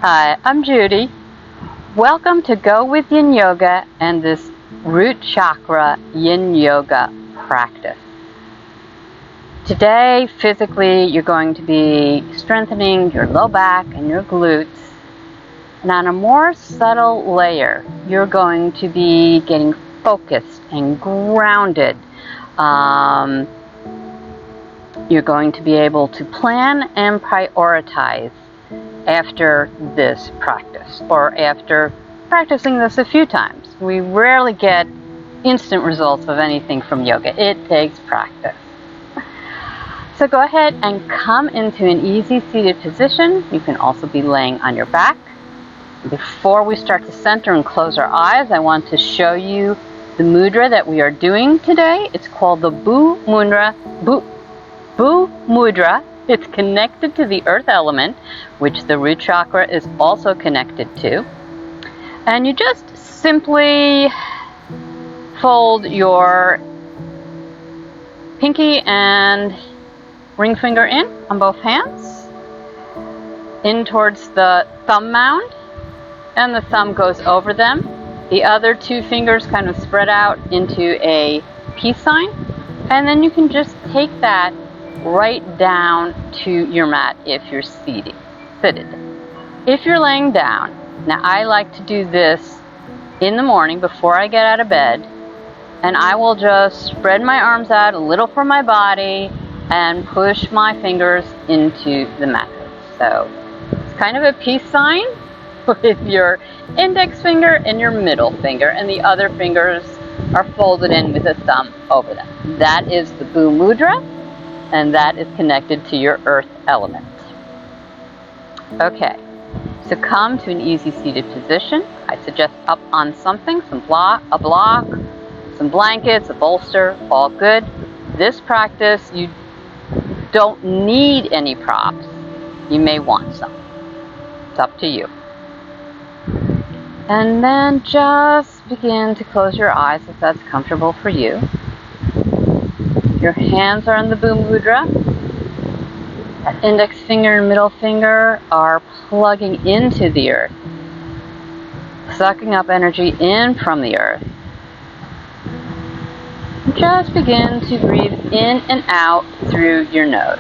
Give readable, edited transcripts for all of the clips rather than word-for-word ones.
Hi, I'm Judy. Welcome to Go with Yin Yoga and this Root Chakra Yin Yoga practice. Today, physically, you're going to be strengthening your low back and your glutes. And on a more subtle layer, you're going to be getting focused and grounded. You're going to be able to plan and prioritize after this practice, or after practicing this a few times. We rarely get instant results of anything from yoga. It takes practice. So go ahead and come into an easy seated position. You can also be laying on your back. Before we start to center and close our eyes, I want to show you the mudra that we are doing today. It's called the Bhu Mudra. Bhu Mudra. It's connected to the earth element, which the root chakra is also connected to. And you just simply fold your pinky and ring finger in on both hands, in towards the thumb mound, and the thumb goes over them. The other two fingers kind of spread out into a peace sign, and then you can just take that right down to your mat if you're seated. If you're laying down, now I like to do this in the morning before I get out of bed, and I will just spread my arms out a little from my body and push my fingers into the mattress. So it's kind of a peace sign with your index finger and your middle finger, and the other fingers are folded in with a thumb over them. That is the Bhu Mudra, and that is connected to your earth element. Okay, so come to an easy seated position. I suggest up on something, a block, some blankets, a bolster, all good. This practice, you don't need any props. You may want some. It's up to you. And then just begin to close your eyes if that's comfortable for you. Your hands are in the Bhu Mudra. That index finger and middle finger are plugging into the earth, sucking up energy in from the earth. Just begin to breathe in and out through your nose.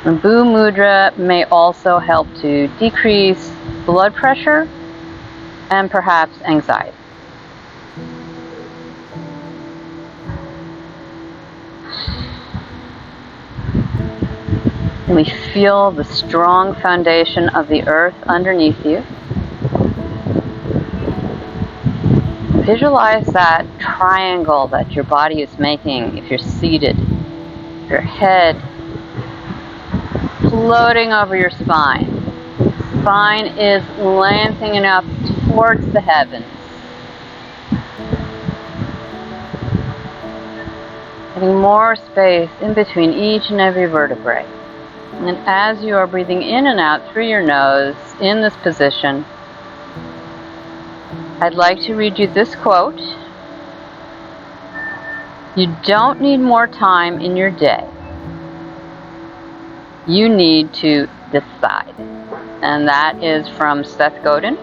The Bhu Mudra may also help to decrease blood pressure and perhaps anxiety. We feel the strong foundation of the earth underneath you. Visualize that triangle that your body is making if you're seated. Your head floating over your spine. Spine is lengthening up towards the heavens. Getting more space in between each and every vertebrae. And as you are breathing in and out through your nose in this position, I'd like to read you this quote. You don't need more time in your day. You need to decide. And that is from Seth Godin.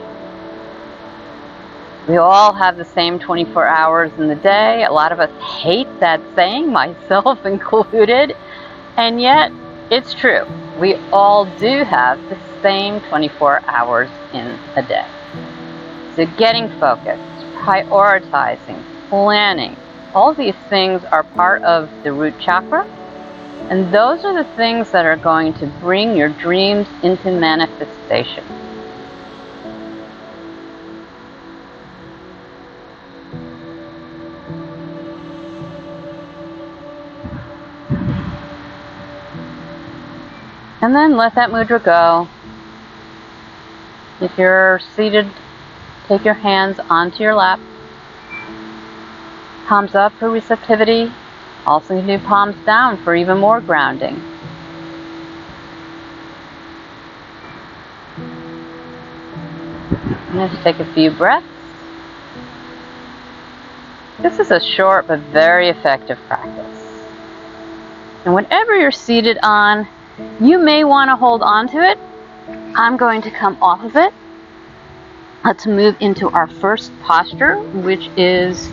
We all have the same 24 hours in the day. A lot of us hate that saying, myself included. And yet, it's true. We all do have the same 24 hours in a day. So getting focused, prioritizing, planning, all these things are part of the root chakra. And those are the things that are going to bring your dreams into manifestation. And then let that mudra go. If you're seated, take your hands onto your lap. Palms up for receptivity. Also, you can do palms down for even more grounding. And just take a few breaths. This is a short but very effective practice. And whatever you're seated on, you may want to hold on to it. I'm going to come off of it. Let's move into our first posture, which is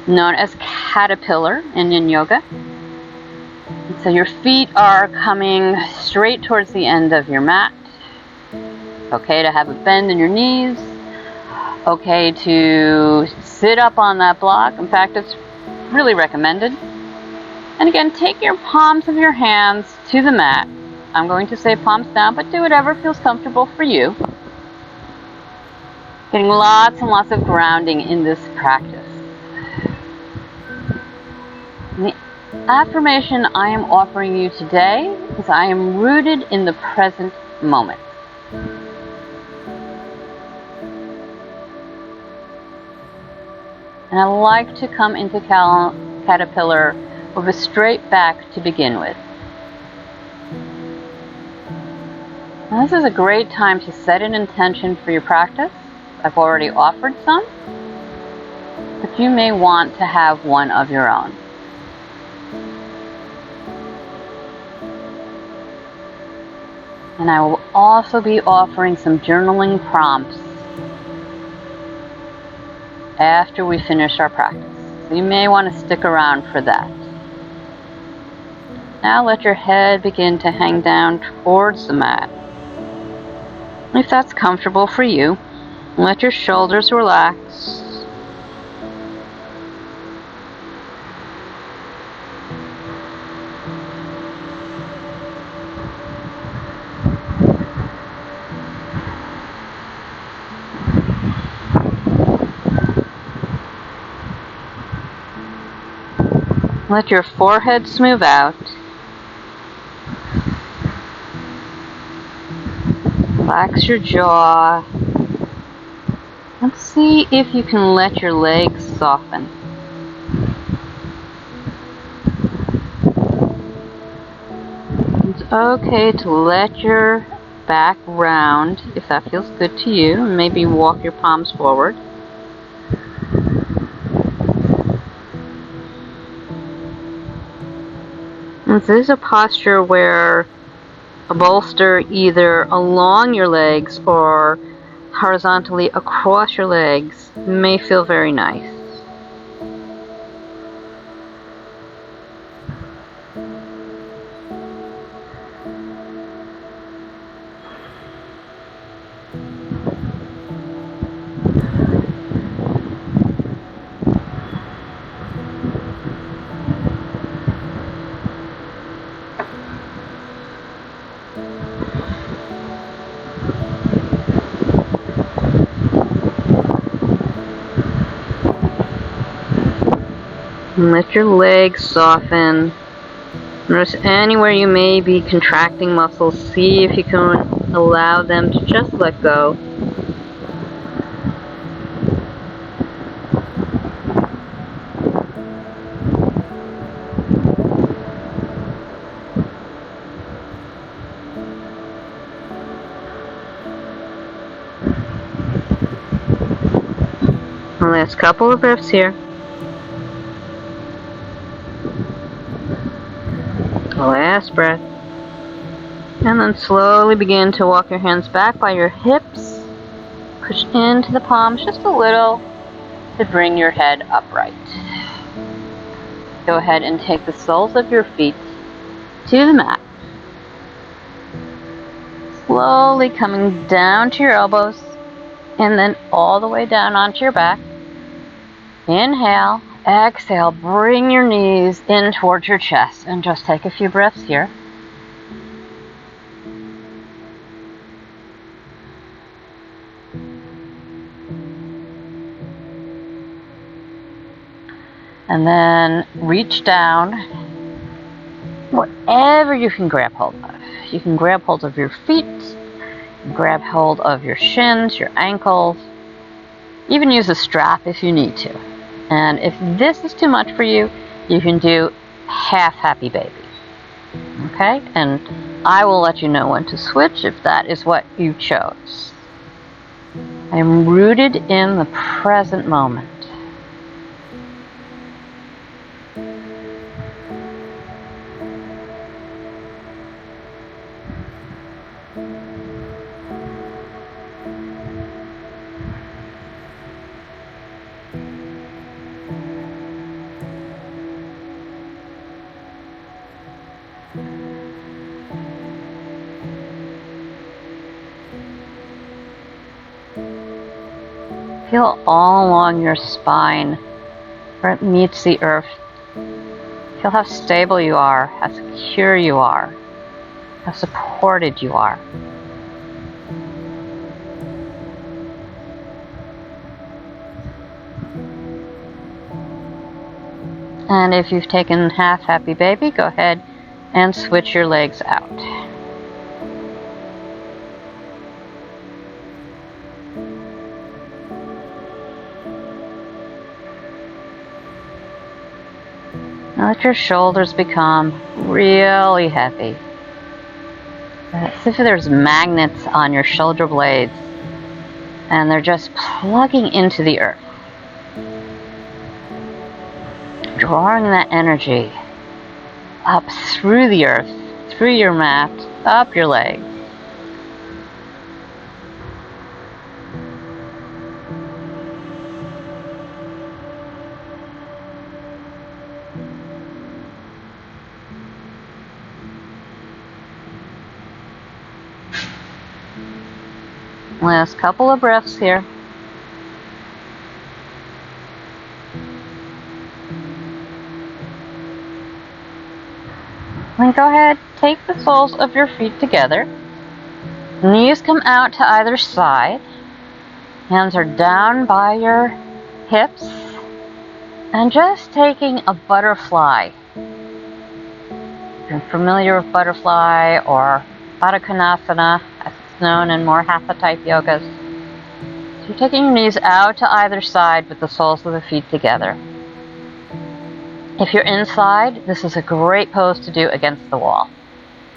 known as caterpillar in Yin Yoga. And so your feet are coming straight towards the end of your mat. Okay to have a bend in your knees. Okay to sit up on that block. In fact, it's really recommended. And again, take your palms of your hands to the mat. I'm going to say palms down, but do whatever feels comfortable for you. Getting lots and lots of grounding in this practice. And the affirmation I am offering you today is I am rooted in the present moment. And I like to come into caterpillar with a straight back to begin with. Now, this is a great time to set an intention for your practice. I've already offered some, but you may want to have one of your own. And I will also be offering some journaling prompts after we finish our practice. So you may want to stick around for that. Now let your head begin to hang down towards the mat. If that's comfortable for you, let your shoulders relax. Let your forehead smooth out. Relax your jaw. Let's see if you can let your legs soften. It's okay to let your back round if that feels good to you. Maybe walk your palms forward. This is a posture where a bolster either along your legs or horizontally across your legs may feel very nice. And let your legs soften. Notice anywhere you may be contracting muscles, see if you can allow them to just let go. The last couple of breaths here. Last breath. And then slowly begin to walk your hands back by your hips. Push into the palms just a little to bring your head upright. Go ahead and take the soles of your feet to the mat. Slowly coming down to your elbows and then all the way down onto your back. Inhale. Exhale, bring your knees in towards your chest and just take a few breaths here. And then reach down whatever you can grab hold of. You can grab hold of your feet, grab hold of your shins, your ankles, even use a strap if you need to. And if this is too much for you, you can do half happy baby. Okay? And I will let you know when to switch if that is what you chose. I am rooted in the present moment. Feel all along your spine where it meets the earth. Feel how stable you are, how secure you are, how supported you are. And if you've taken half happy baby, go ahead and switch your legs out. Now let your shoulders become really heavy. As if there's magnets on your shoulder blades and they're just plugging into the earth. Drawing that energy up through the earth, through your mat, up your legs. Last couple of breaths here. Then go ahead, take the soles of your feet together. Knees come out to either side. Hands are down by your hips. And just taking a butterfly. If you're familiar with butterfly or Baddha Konasana, as it's known in more hatha type yogas. So you're taking your knees out to either side with the soles of the feet together. If you're inside, this is a great pose to do against the wall.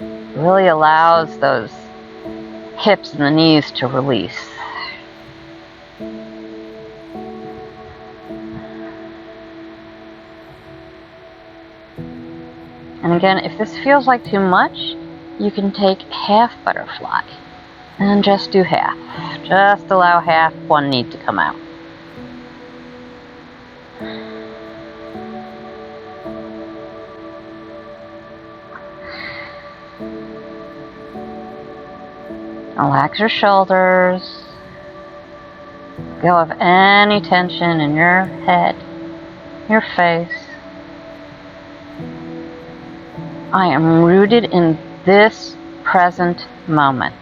It really allows those hips and the knees to release. And again, if this feels like too much, you can take half butterfly and just do half. Just allow half one knee to come out. Relax your shoulders. Let go of any tension in your head, your face. I am rooted in this present moment.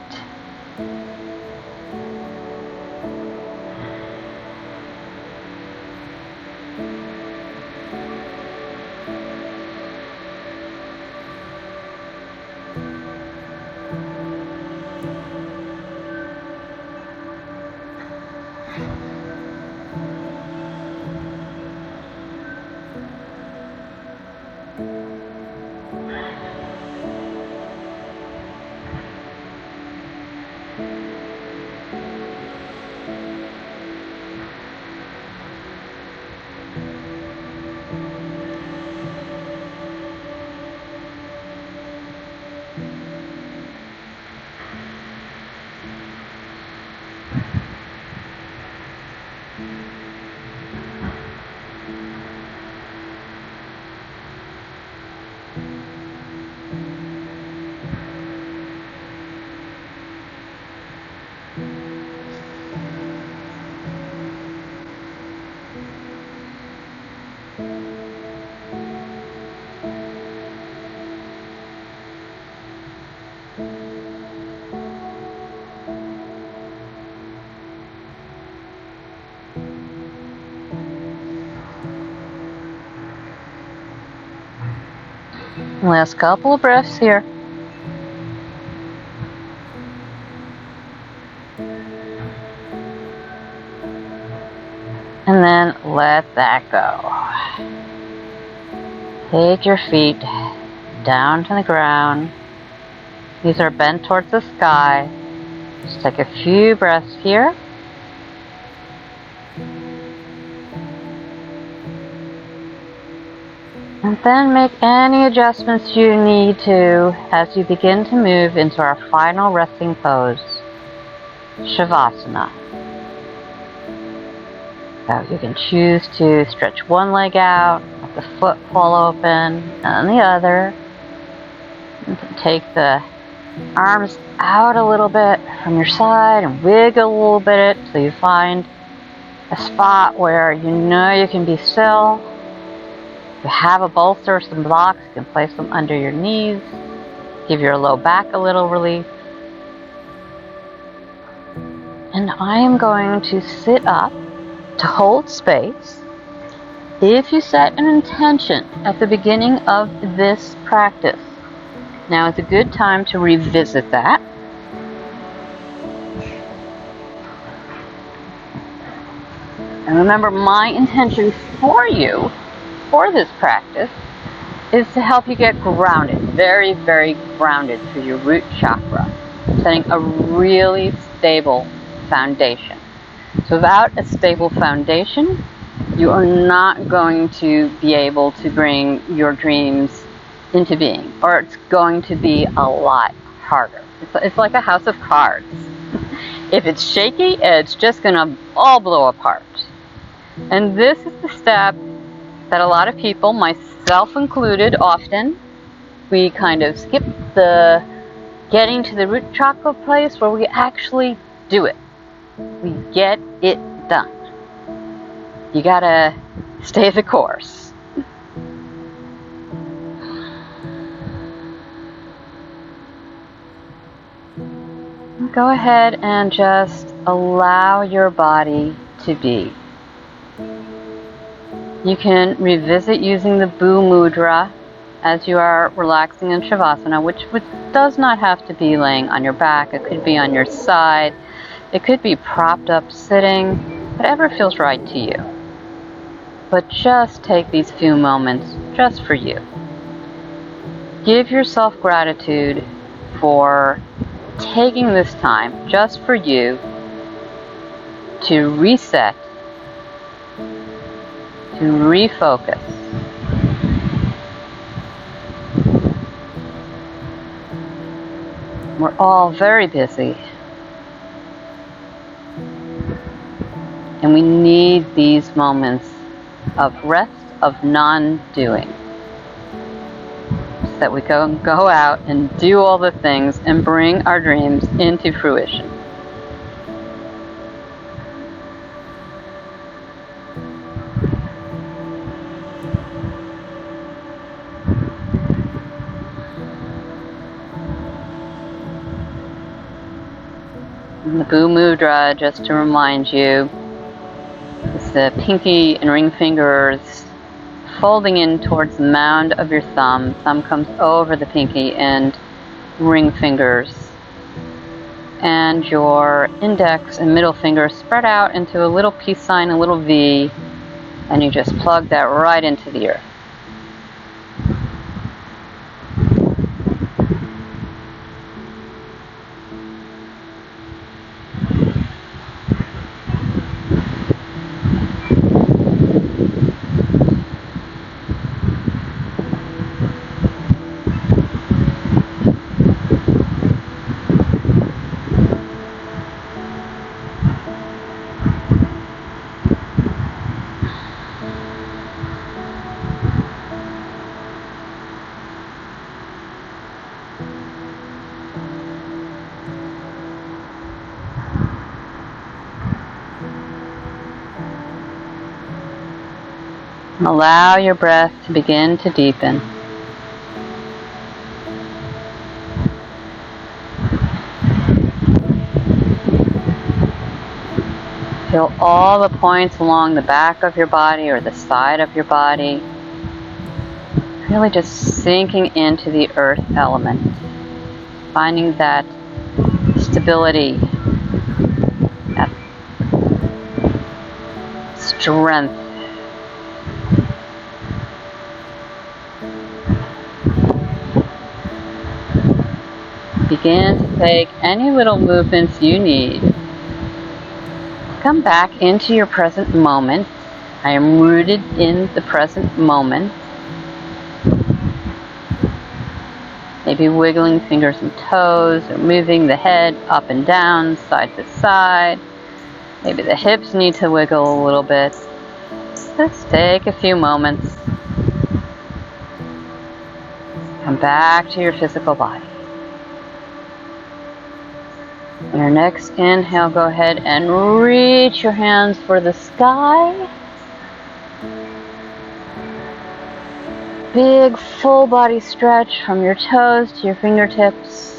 Last couple of breaths here. And then let that go. Take your feet down to the ground. These are bent towards the sky. Just take a few breaths here. And then make any adjustments you need to as you begin to move into our final resting pose, Savasana. So you can choose to stretch one leg out, let the foot fall open, and the other. You can take the arms out a little bit from your side and wiggle a little bit till you find a spot where you know you can be still. If you have a bolster or some blocks, you can place them under your knees. Give your low back a little relief. And I am going to sit up to hold space. If you set an intention at the beginning of this practice, now is a good time to revisit that. And remember, my intention for you, for this practice, is to help you get grounded, very, very grounded through your root chakra, setting a really stable foundation. So without a stable foundation, you are not going to be able to bring your dreams into being, or it's going to be a lot harder. It's like a house of cards. If it's shaky, it's just going to all blow apart. And this is the step that a lot of people, myself included, often, we kind of skip the getting to the root chakra place where we actually do it. We get it done. You gotta stay the course. Go ahead and just allow your body to be. You can revisit using the Bhu Mudra as you are relaxing in Savasana, which does not have to be laying on your back. It could be on your side. It could be propped up sitting, whatever feels right to you. But just take these few moments just for you. Give yourself gratitude for taking this time just for you to reset, to refocus. We're all very busy, and we need these moments of rest, of non-doing, so that we go out and do all the things and bring our dreams into fruition. And the Bhu Mudra, just to remind you, is the pinky and ring fingers folding in towards the mound of your thumb. Thumb comes over the pinky and ring fingers. And your index and middle fingers spread out into a little peace sign, a little V, and you just plug that right into the earth. Allow your breath to begin to deepen. Feel all the points along the back of your body or the side of your body. Really just sinking into the earth element. Finding that stability, that strength. Begin to take any little movements you need. Come back into your present moment. I am rooted in the present moment. Maybe wiggling fingers and toes, or moving the head up and down, side to side. Maybe the hips need to wiggle a little bit. Just take a few moments. Come back to your physical body. Your next inhale, go ahead and reach your hands for the sky. Big full body stretch from your toes to your fingertips.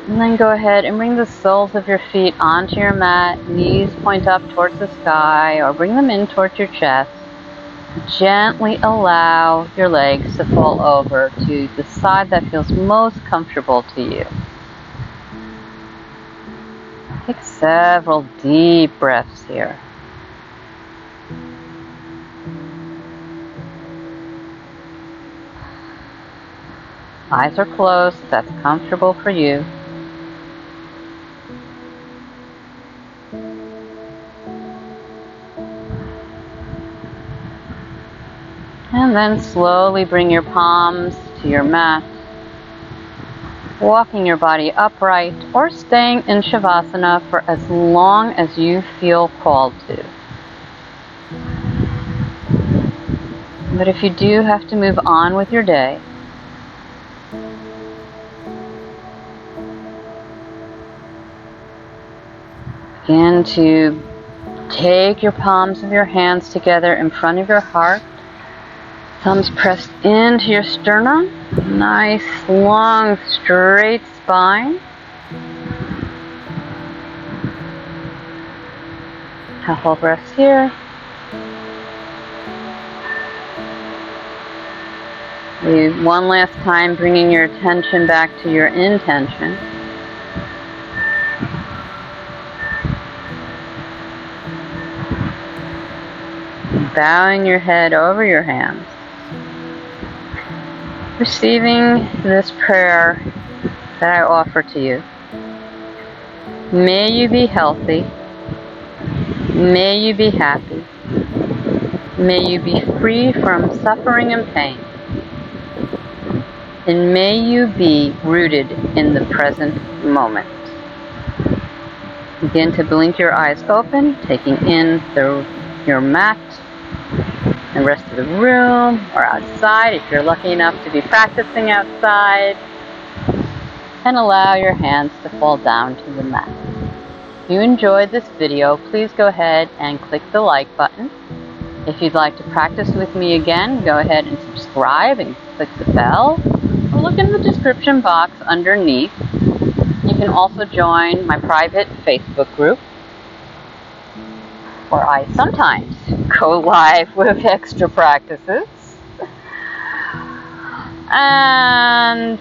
And then go ahead and bring the soles of your feet onto your mat. Knees point up towards the sky or bring them in towards your chest. Gently allow your legs to fall over to the side that feels most comfortable to you. Take several deep breaths here. Eyes are closed, if that's comfortable for you. And then slowly bring your palms to your mat, walking your body upright or staying in Savasana for as long as you feel called to. But if you do have to move on with your day, begin to take your palms of your hands together in front of your heart. Thumbs pressed into your sternum. Nice, long, straight spine. Couple breaths here. One last time, bringing your attention back to your intention. Bowing your head over your hands. Receiving this prayer that I offer to you. May you be healthy. May you be happy. May you be free from suffering and pain. And may you be rooted in the present moment. Begin to blink your eyes open, taking in your mat, the rest of the room, or outside if you're lucky enough to be practicing outside. And allow your hands to fall down to the mat. If you enjoyed this video, please go ahead and click the like button. If you'd like to practice with me again, go ahead and subscribe and click the bell. Or look in the description box underneath. You can also join my private Facebook group, where I sometimes go live with extra practices. And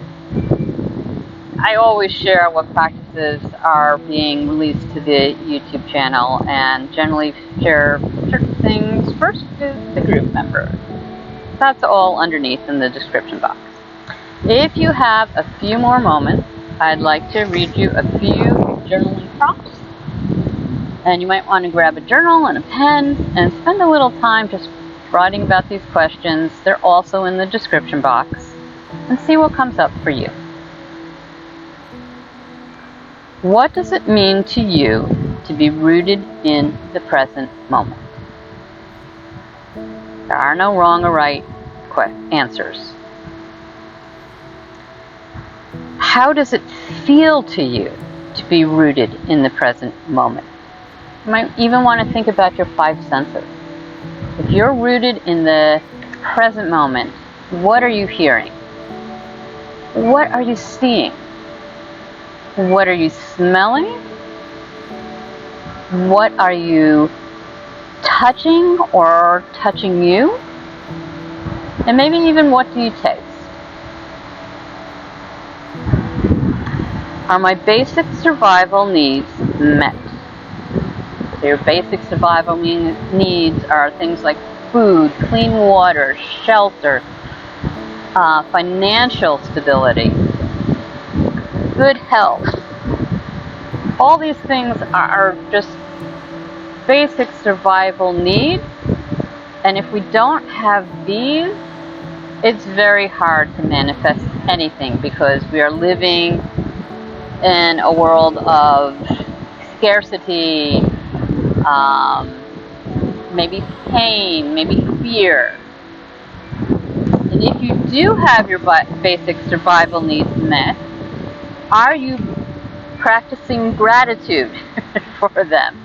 I always share what practices are being released to the YouTube channel, and generally share certain things first with the group members. That's all underneath in the description box. If you have a few more moments, I'd like to read you a few journaling prompts. And you might want to grab a journal and a pen and spend a little time just writing about these questions. They're also in the description box. And see what comes up for you. What does it mean to you to be rooted in the present moment? There are no wrong or right answers. How does it feel to you to be rooted in the present moment? You might even want to think about your 5 senses. If you're rooted in the present moment, what are you hearing? What are you seeing? What are you smelling? What are you touching or touching you? And maybe even what do you taste? Are my basic survival needs met? Your basic survival needs are things like food, clean water, shelter, financial stability, good health. All these things are just basic survival needs, and if we don't have these, it's very hard to manifest anything, because we are living in a world of scarcity, maybe pain, maybe fear. And if you do have your basic survival needs met, Are you practicing gratitude for them?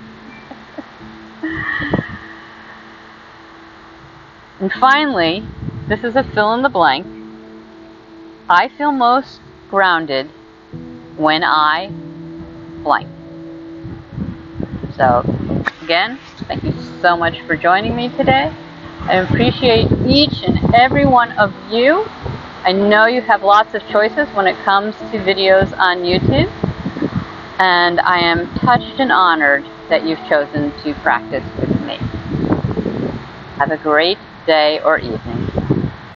And finally, this is a fill in the blank. I feel most grounded when I blank. So, again, thank you so much for joining me today. I appreciate each and every one of you. I know you have lots of choices when it comes to videos on YouTube, and I am touched and honored that you've chosen to practice with me. Have a great day or evening.